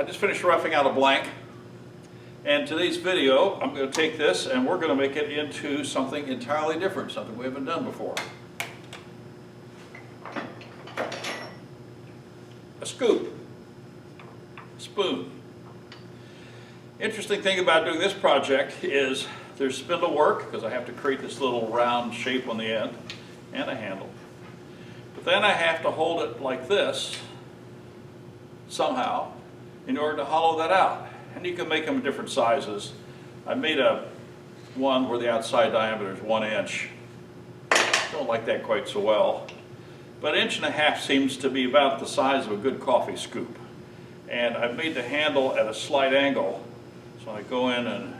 just finished roughing out a blank, and today's video I'm going to take this and we're going to make it into something entirely different, something we haven't done before. A scoop, spoon. Interesting thing about doing this project is there's spindle work because I have to create this little round shape on the end and a handle. But then I have to hold it like this somehow in order to hollow that out. And you can make them different sizes. I made one where the outside diameter is 1 inch. Don't like that quite so well. But 1.5 inches seems to be about the size of a good coffee scoop. And I've made the handle at a slight angle. So I go in and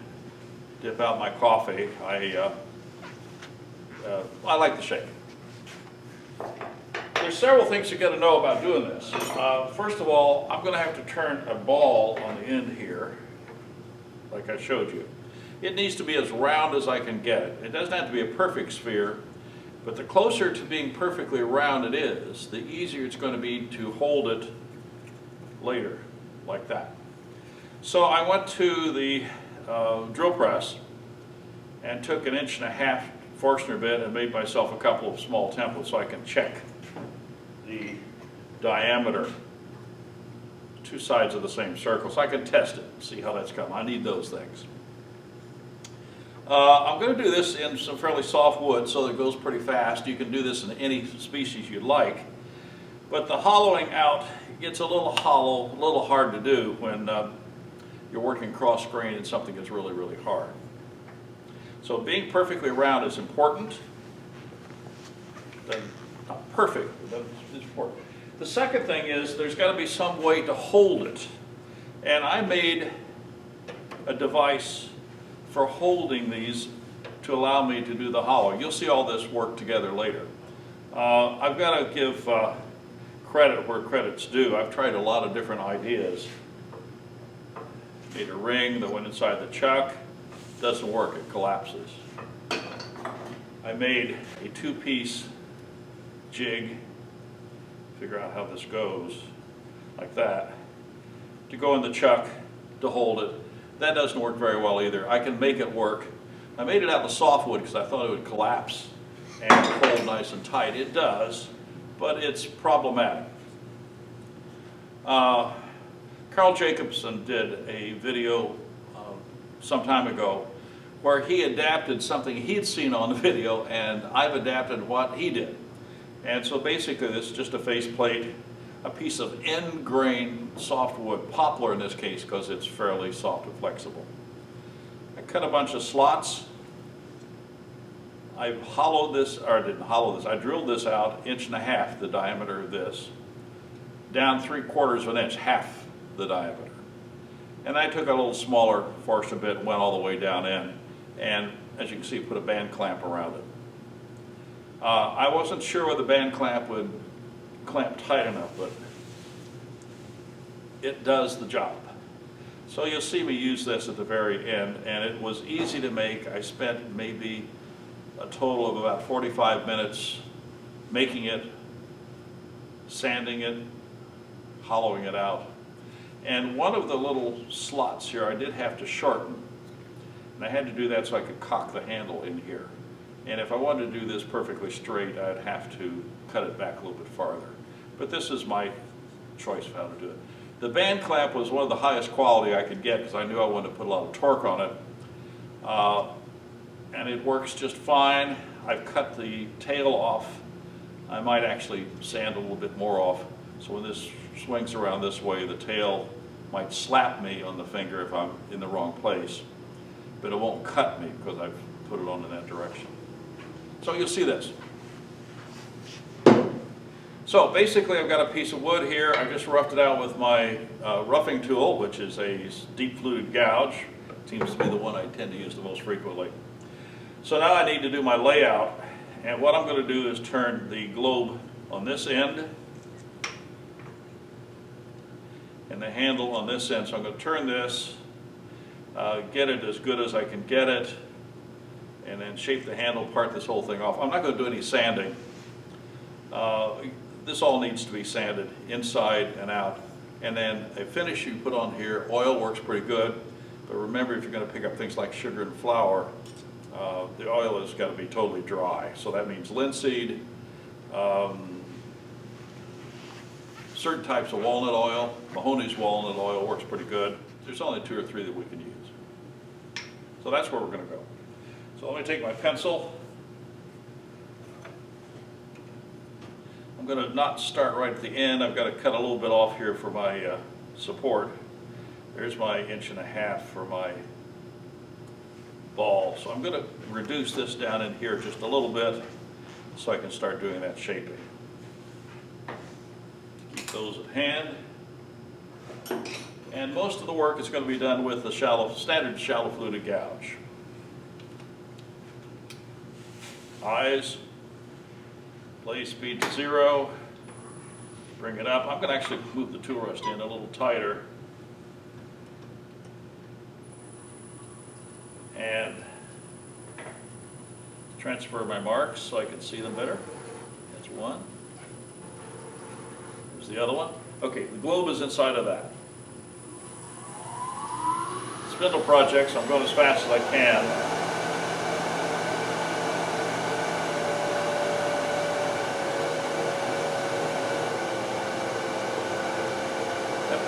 dip out my coffee. I like the shape. There's several things you got to know about doing this. First of all, I'm going to have to turn a ball on the end here, like I showed you. It needs to be as round as I can get it. It doesn't have to be a perfect sphere, but the closer to being perfectly round it is, the easier it's going to be to hold it later, like that. So I went to the drill press and took 1.5 inch Forstner bit and made myself a couple of small templates so I can check the diameter, two sides of the same circle, so I can test it and see how that's coming. I need those things. I'm going to do this in some fairly soft wood so that it goes pretty fast. You can do this in any species you'd like, but the hollowing out gets a little hollow, a little hard to do when you're working cross grain and something is really, really hard. So being perfectly round is important. Not perfect, but it's important. The second thing is there's got to be some way to hold it. And I made a device for holding these to allow me to do the hollowing. You'll see all this work together later. I've got to give credit where credit's due. I've tried a lot of different ideas. Made a ring that went inside the chuck. Doesn't work, it collapses. I made a 2-piece jig, figure out how this goes, like that, to go in the chuck to hold it. That doesn't work very well either. I can make it work. I made it out of softwood because I thought it would collapse and hold nice and tight. It does, but it's problematic. Carl Jacobson did a video some time ago where he adapted something he'd seen on the video, and I've adapted what he did. And so basically this is just a faceplate, a piece of end grain softwood, poplar in this case because it's fairly soft and flexible. I cut a bunch of slots. I hollowed this, or I didn't hollow this, I drilled this out 1.5 inches, the diameter of this, down 3/4 inch, half the diameter. And I took a little smaller Forstner bit and went all the way down in, and as you can see, put a band clamp around it. I wasn't sure whether the band clamp would clamp tight enough, but it does the job. So you'll see me use this at the very end, and it was easy to make. I spent maybe a total of about 45 minutes making it, sanding it, hollowing it out. And one of the little slots here I did have to shorten, and I had to do that so I could cock the handle in here. And if I wanted to do this perfectly straight, I'd have to cut it back a little bit farther. But this is my choice of how to do it. The band clamp was one of the highest quality I could get because I knew I wanted to put a lot of torque on it. And it works just fine. I've cut the tail off. I might actually sand a little bit more off. So when this swings around this way, the tail might slap me on the finger if I'm in the wrong place. But it won't cut me because I've put it on in that direction. So you'll see this. So basically I've got a piece of wood here. I just roughed it out with my roughing tool, which is a deep fluted gouge. Seems to be the one I tend to use the most frequently. So now I need to do my layout, and what I'm going to do is turn the globe on this end and the handle on this end. So I'm going to turn this, get it as good as I can get it, and then shape the handle, part this whole thing off. I'm not going to do any sanding. This all needs to be sanded inside and out And then a finish you put on here, oil works pretty good, but remember if you're going to pick up things like sugar and flour, the oil has got to be totally dry. So that means linseed, certain types of walnut oil. Mahoney's walnut oil works pretty good. There's only 2 or 3 that we can use. So that's where we're going to go. So let me take my pencil. I'm going to not start right at the end. I've got to cut a little bit off here for my support. There's my 1.5 inches for my ball. So I'm going to reduce this down in here just a little bit so I can start doing that shaping. Keep those at hand. And most of the work is going to be done with the standard shallow fluted gouge. Eyes, play speed to 0, bring it up. I'm going to actually move the tool rest in a little tighter. And transfer my marks so I can see them better. That's one. There's the other one. Okay, the globe is inside of that. Spindle project, so I'm going as fast as I can.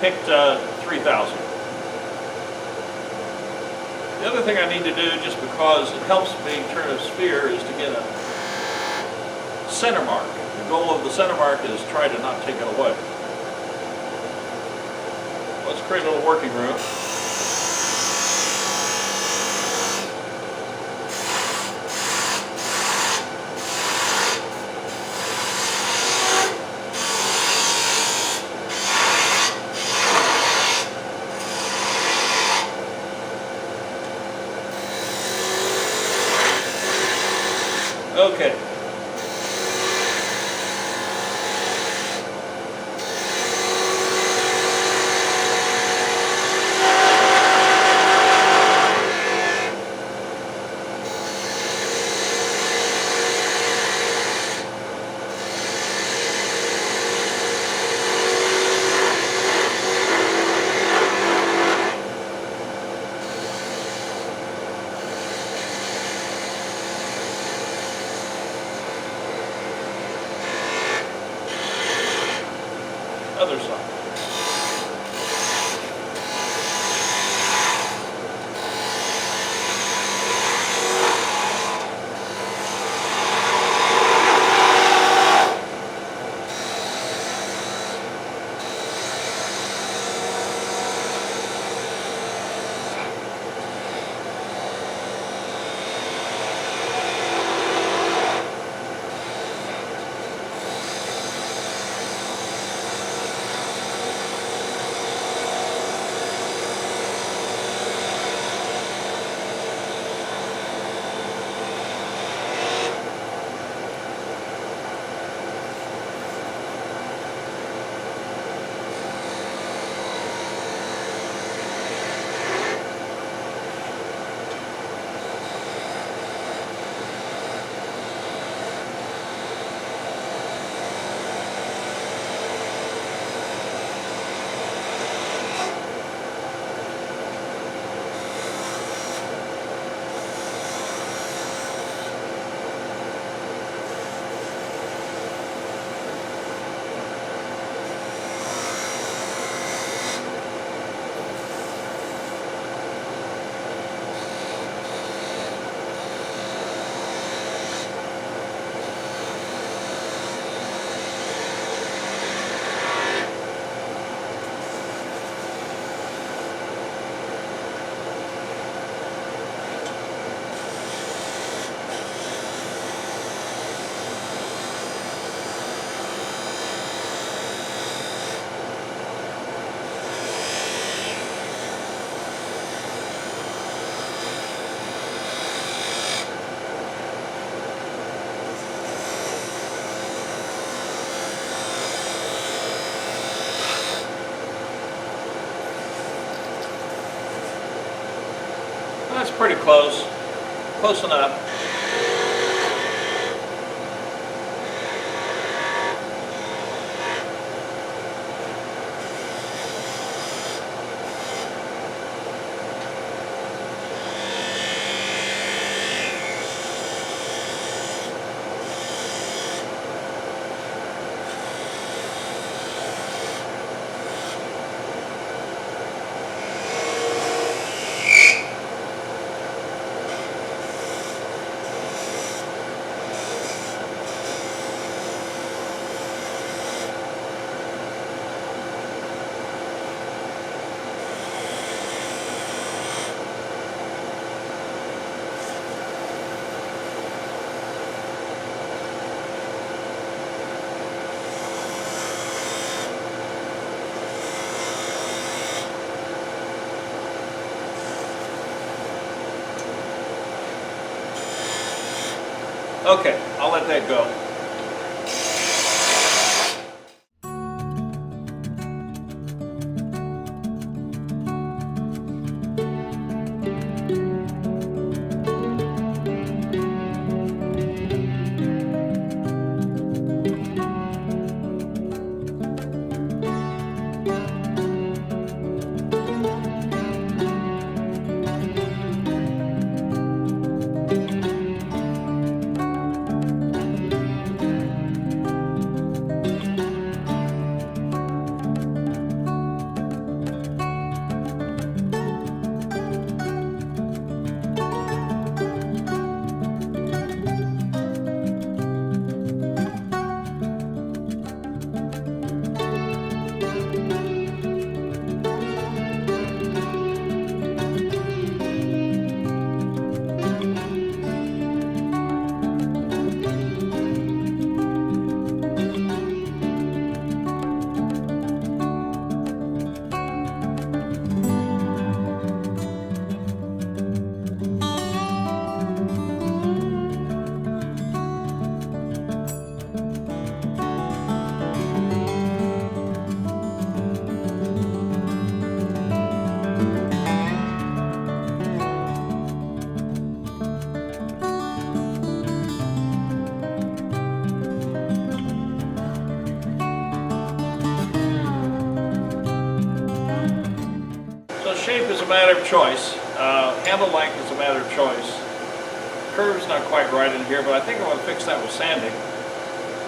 Picked 3,000. The other thing I need to do, just because it helps me turn a sphere, is to get a center mark. The goal of the center mark is try to not take it away. Let's create a little working room. Okay. Other side. That's pretty close. Close enough. Okay, I'll let that go. So shape is a matter of choice. Handle length is a matter of choice. Curve's not quite right in here, but I think I'm going to fix that with sanding,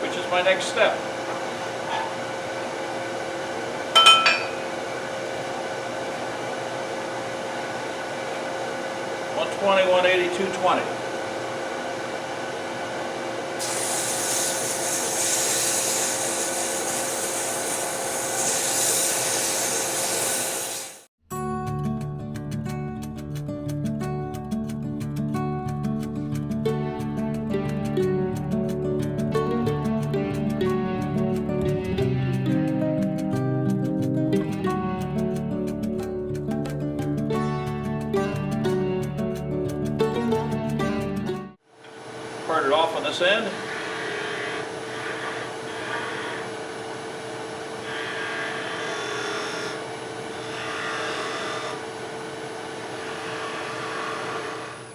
which is my next step. .120, 180, 220. Part it off on this end.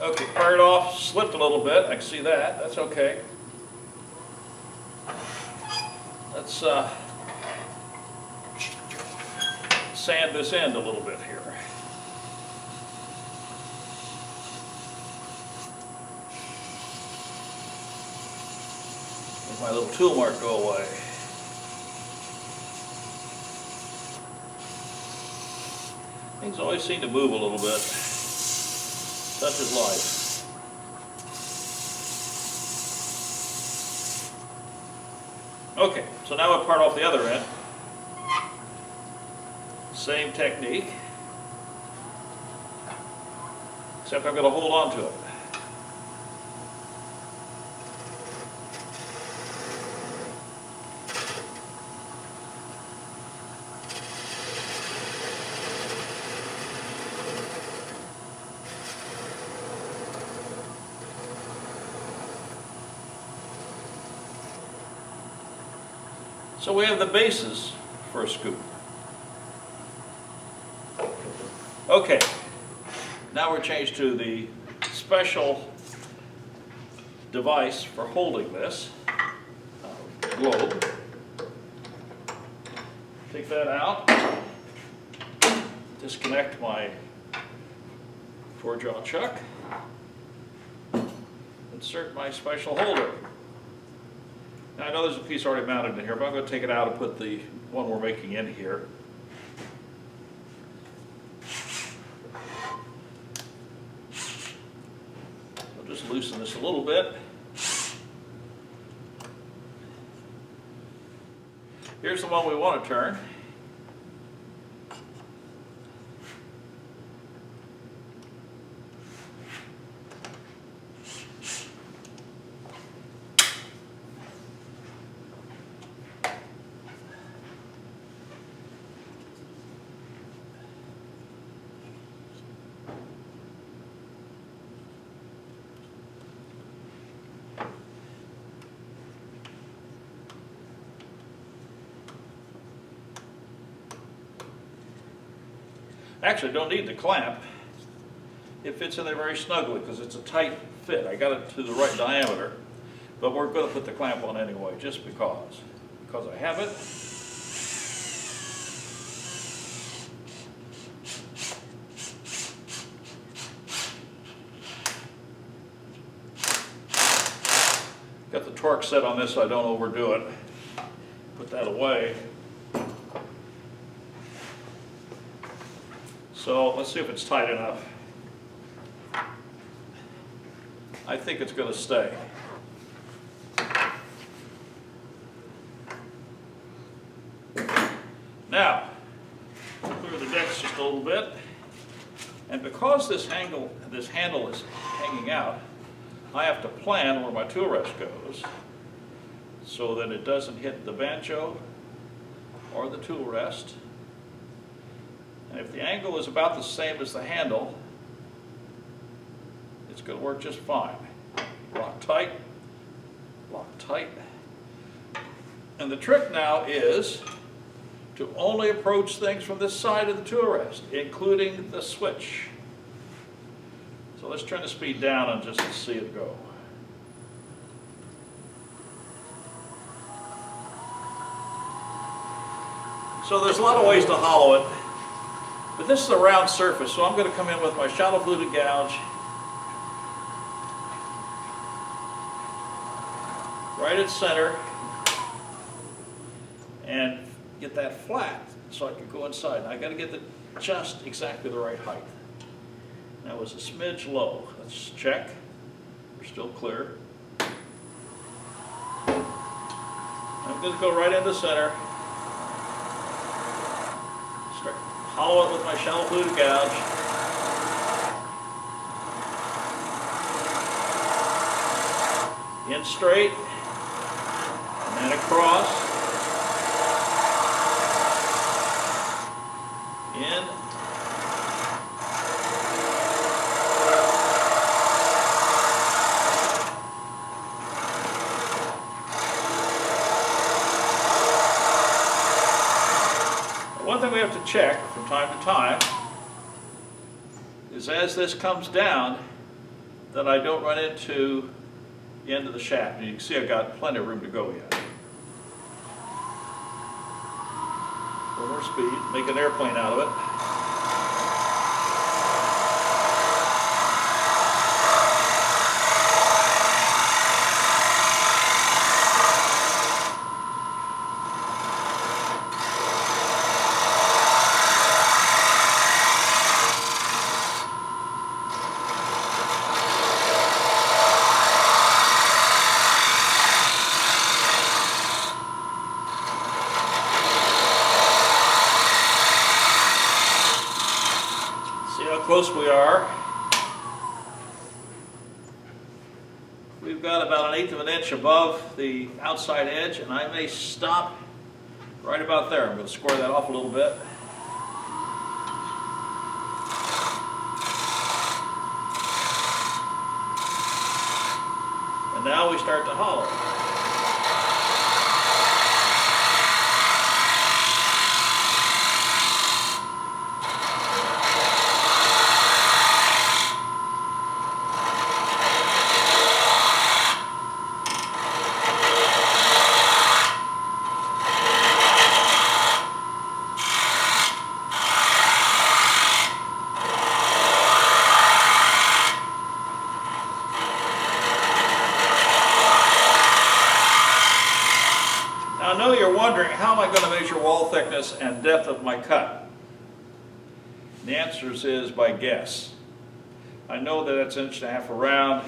Okay, part it off, slipped a little bit, I can see that, that's okay. Let's sand this end a little bit here. Make my little tool mark go away. Things always seem to move a little bit. Such is life. Okay, so now we'll part off the other end. Same technique, except I'm going to hold on to it. So we have the bases for a scoop. Okay, now we're changed to the special device for holding this globe. Take that out, disconnect my 4-jaw chuck, insert my special holder. Now I know there's a piece already mounted in here, but I'm going to take it out and put the one we're making in here. I'll just loosen this a little bit. Here's the one we want to turn. Actually, don't need the clamp. It fits in there very snugly because it's a tight fit. I got it to the right diameter, but we're going to put the clamp on anyway, just because I have it. Got the torque set on this so I don't overdo it. Put that away. So let's see if it's tight enough. I think it's going to stay. Now, clear the decks just a little bit. And because this handle is hanging out, I have to plan where my tool rest goes so that it doesn't hit the banjo or the tool rest. And if the angle is about the same as the handle, it's going to work just fine. Lock tight, lock tight. And the trick now is to only approach things from this side of the tool rest, including the switch. So let's turn the speed down and just see it go. So there's a lot of ways to hollow it, but this is a round surface, so I'm going to come in with my shallow fluted gouge right at center and get that flat so I can go inside. Now I got to get it just exactly the right height. That was a smidge low. Let's check. We're still clear. I'm going to go right into center. Start hollow it with my shallow fluted gouge. In straight, and then across. In. One thing we have to check from time to time is as this comes down that I don't run into the end of the shaft. And you can see I've got plenty of room to go yet. A little more speed, make an airplane out of it. Close we are. We've got about 1/8 of an inch above the outside edge, and I may stop right about there. I'm going to square that off a little bit. And now we start to hollow. I know you're wondering, how am I going to measure wall thickness and depth of my cut? The answer is by guess. I know that it's 1.5 inches around.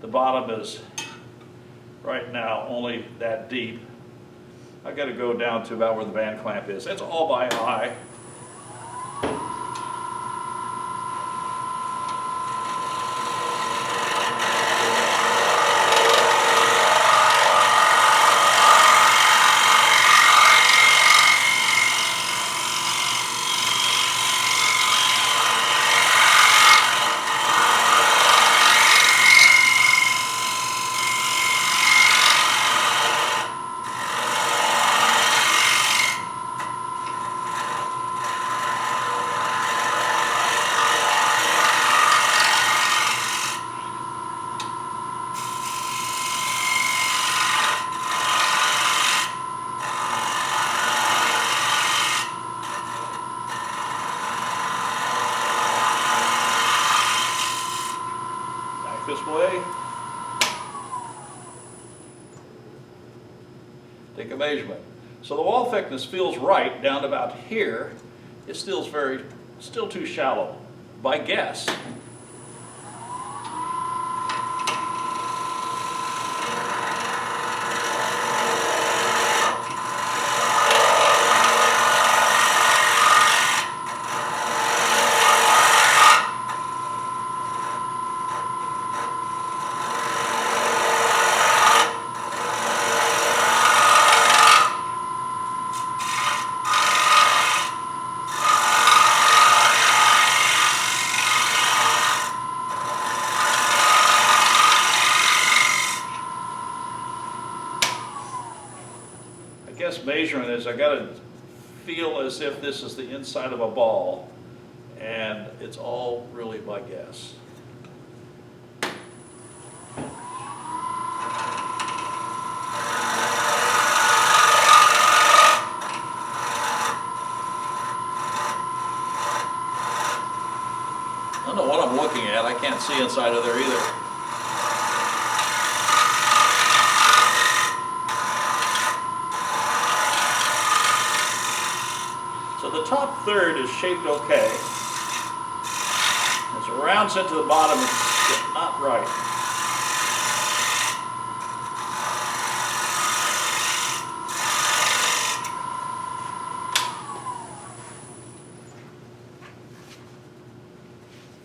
The bottom is right now only that deep. I've got to go down to about where the band clamp is. That's all by eye. measurement. So the wall thickness feels right down to about here. It still too shallow, by guess. I guess measuring this, I got to feel as if this is the inside of a ball, and it's all really by guess. I don't know what I'm looking at. I can't see inside of there either. So the top third is shaped okay. As it rounds into the bottom, it's not right.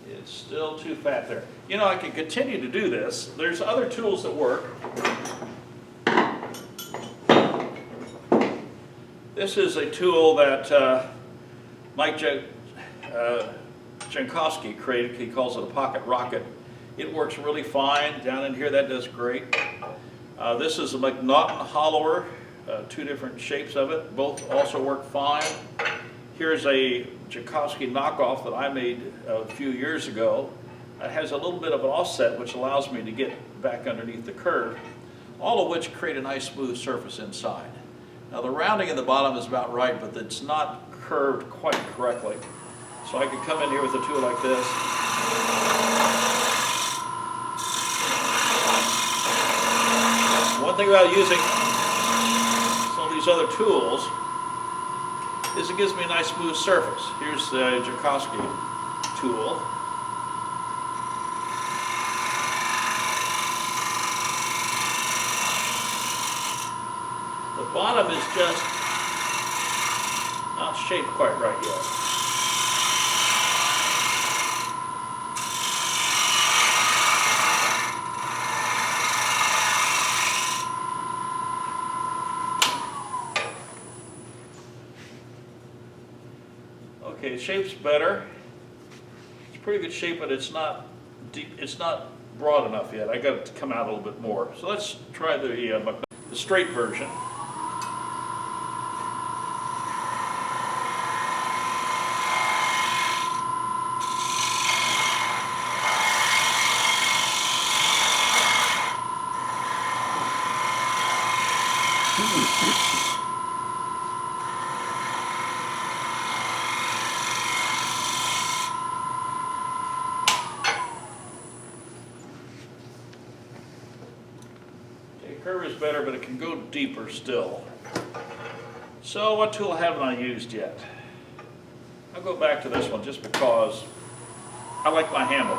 It's still too fat there. You know, I can continue to do this. There's other tools that work. This is a tool that Mike Jankowski created. He calls it a pocket rocket. It works really fine. Down in here, that does great. This is a McNaughton hollower, two different shapes of it. Both also work fine. Here's a Jankowski knockoff that I made a few years ago. It has a little bit of an offset, which allows me to get back underneath the curve, all of which create a nice smooth surface inside. Now the rounding in the bottom is about right, but it's not curved quite correctly. So I could come in here with a tool like this. One thing about using some of these other tools is it gives me a nice smooth surface. Here's the Jankowski tool. The bottom is just not shaped quite right yet. Okay, the shape's better. It's pretty good shape, but it's not deep. It's not broad enough yet. I got it to come out a little bit more. So let's try the straight version. Curve is better, but it can go deeper still. So what tool haven't I used yet? I'll go back to this one just because I like my handle.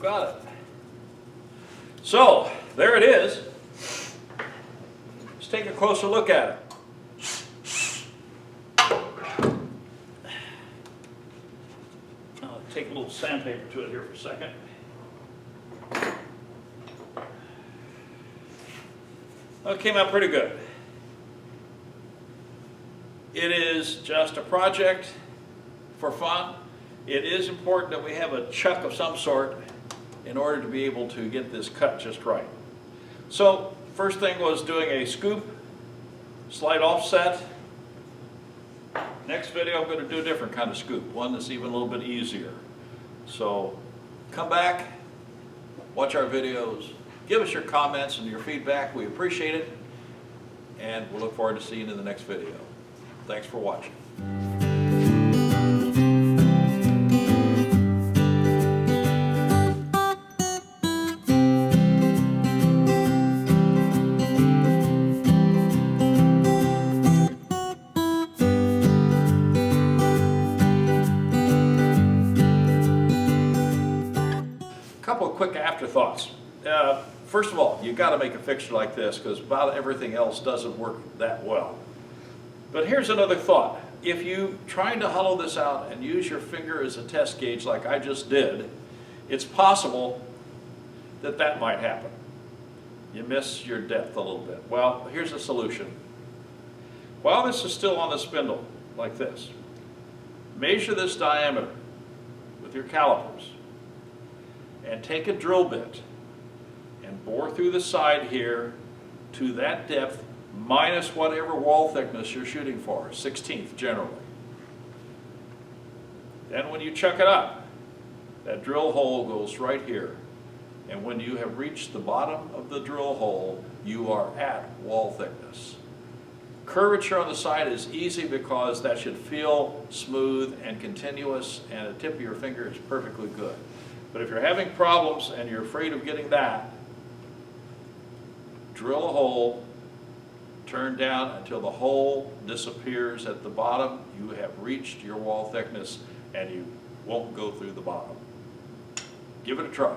got it. So, there it is. Let's take a closer look at it. I'll take a little sandpaper to it here for a second. Well, it came out pretty good. It is just a project for fun. It is important that we have a chuck of some sort in order to be able to get this cut just right. So, first thing was doing a scoop, slight offset. Next video I'm going to do a different kind of scoop, one that's even a little bit easier. So, come back, watch our videos, give us your comments and your feedback. We appreciate it, and we'll look forward to seeing you in the next video. Thanks for watching. Couple of quick afterthoughts. First of all, you've got to make a fixture like this because about everything else doesn't work that well. But here's another thought. If you try to hollow this out and use your finger as a test gauge like I just did, it's possible that that might happen. You miss your depth a little bit. Well, here's a solution. While this is still on the spindle, like this, measure this diameter with your calipers and take a drill bit and bore through the side here to that depth minus whatever wall thickness you're shooting for, 1/16 generally. Then when you chuck it up, that drill hole goes right here. And when you have reached the bottom of the drill hole, you are at wall thickness. Curvature on the side is easy because that should feel smooth and continuous, and the tip of your finger is perfectly good. But if you're having problems and you're afraid of getting that, drill a hole, turn down until the hole disappears at the bottom. You have reached your wall thickness and you won't go through the bottom. Give it a try.